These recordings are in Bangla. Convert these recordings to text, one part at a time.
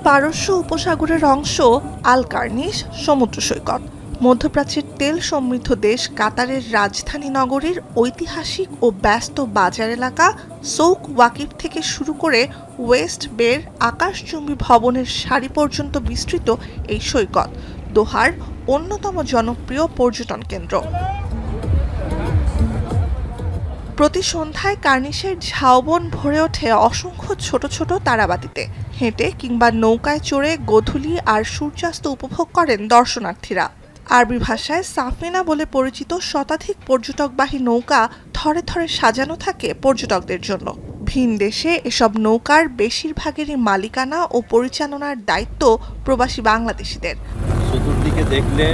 পারস্য উপসাগরের অংশ আল কার্নিশ সমুদ্র সৈকত। মধ্যপ্রাচ্যের তেল সমৃদ্ধ দেশ কাতারের রাজধানী নগরীর ঐতিহাসিক ও ব্যস্ত বাজার এলাকা সৌক ওয়াকিফ থেকে শুরু করে ওয়েস্ট বের আকাশচুম্বী ভবনের সারি পর্যন্ত বিস্তৃত এই সৈকত দোহার অন্যতম জনপ্রিয় পর্যটন কেন্দ্র। প্রতি সন্ধ্যায় কার্নিশের ঝাউবন ভরে ওঠে অসংখ্য ছোট ছোট তারাবাতিতে। হেঁটে কিংবা নৌকায় চড়ে গোধূলি আর সূর্যাস্ত উপভোগ করেন দর্শনার্থীরা। আরবি ভাষায় সাফিনা বলে পরিচিত শতাধিক পর্যটকবাহী নৌকা থরে থরে সাজানো থাকে পর্যটকদের জন্য। ভিন দেশে এসব নৌকার বেশিরভাগেরই মালিকানা ও পরিচালনার দায়িত্ব প্রবাসী বাংলাদেশিদের। চতুর্দিকে দেখলে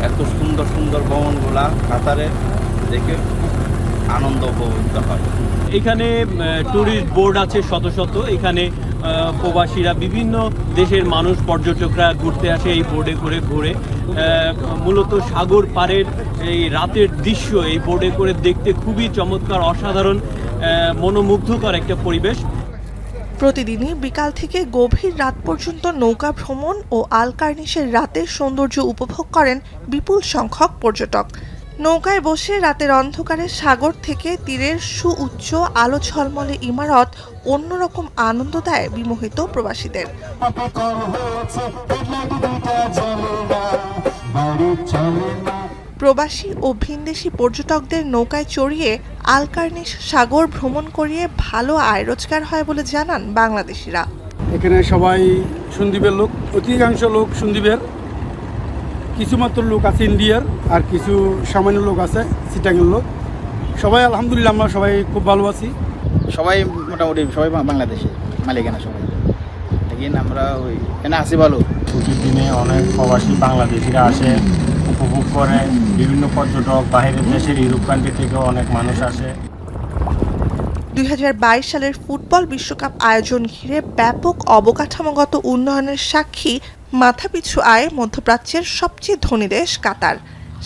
এত সুন্দর সুন্দর ভবনগুলা কাতারে দেখে আনন্দ উপভোগ হয়। এখানে ট্যুরিস্ট বোর্ড আছে শত শত। এখানে প্রবাসীরা বিভিন্ন দেশের মানুষ পর্যটকরা ঘুরতে আসে এই বোর্ডে করে ঘুরে। মূলত সাগর পাড়ের এই রাতের দৃশ্য এই বোর্ডে করে দেখতে খুবই চমৎকার, অসাধারণ, মনোমুগ্ধকর একটা পরিবেশ। প্রতিদিনই বিকাল থেকে গভীর রাত পর্যন্ত নৌকা ভ্রমণ ও আল কার্নিশের রাতের সৌন্দর্য উপভোগ করেন বিপুল সংখ্যক পর্যটক। নৌকায় বসে রাতের অন্ধকারে সাগর থেকে তীরের সুউচ্চ আলো ঝলমলে ইমারত অন্যরকম আনন্দ দেয় বিমোহিত প্রবাসীদের। প্রবাসী ও ভিনদেশি পর্যটকদের নৌকায় চড়িয়ে আল কার্নিশ সাগর ভ্রমণ করিয়ে ভালো আয় রোজগার হয় বলে জানান বাংলাদেশিরা। এখানে সবাই সন্দ্বীপের লোক, অধিকাংশ লোক সন্দ্বীপের, কিছুমাত্র লোক আছে ইন্ডিয়ার, আর কিছু সামান্য লোক আছে চিটাঙের লোক। সবাই আলহামদুলিল্লাহ আমরা সবাই খুব ভালো আছি। সবাই মোটামুটি সবাই বাংলাদেশে মালিকানা সবাই, লেকিন আমরা ওই এখানে আছি ভালো। ছুটির দিনে অনেক প্রবাসী বাংলাদেশিরা আসে, উপভোগ করে। বিভিন্ন পর্যটক বাইরের দেশের ইউরোপ কান্ট্রি থেকেও অনেক মানুষ আসে। 2022 সালের ফুটবল বিশ্বকাপ আয়োজন ঘিরে ব্যাপক অবকাঠামোগত উন্নয়নের সাক্ষী মাথাপিছু আয় মধ্যপ্রাচ্যের সবচেয়ে ধনী দেশ কাতার।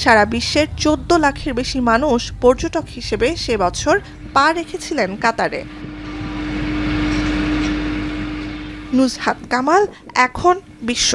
সারা বিশ্বের 14 লাখের বেশি মানুষ পর্যটক হিসেবে সে বছর পা রেখেছিলেন কাতারে। নুজহাত কামাল, এখন বিশ্ব।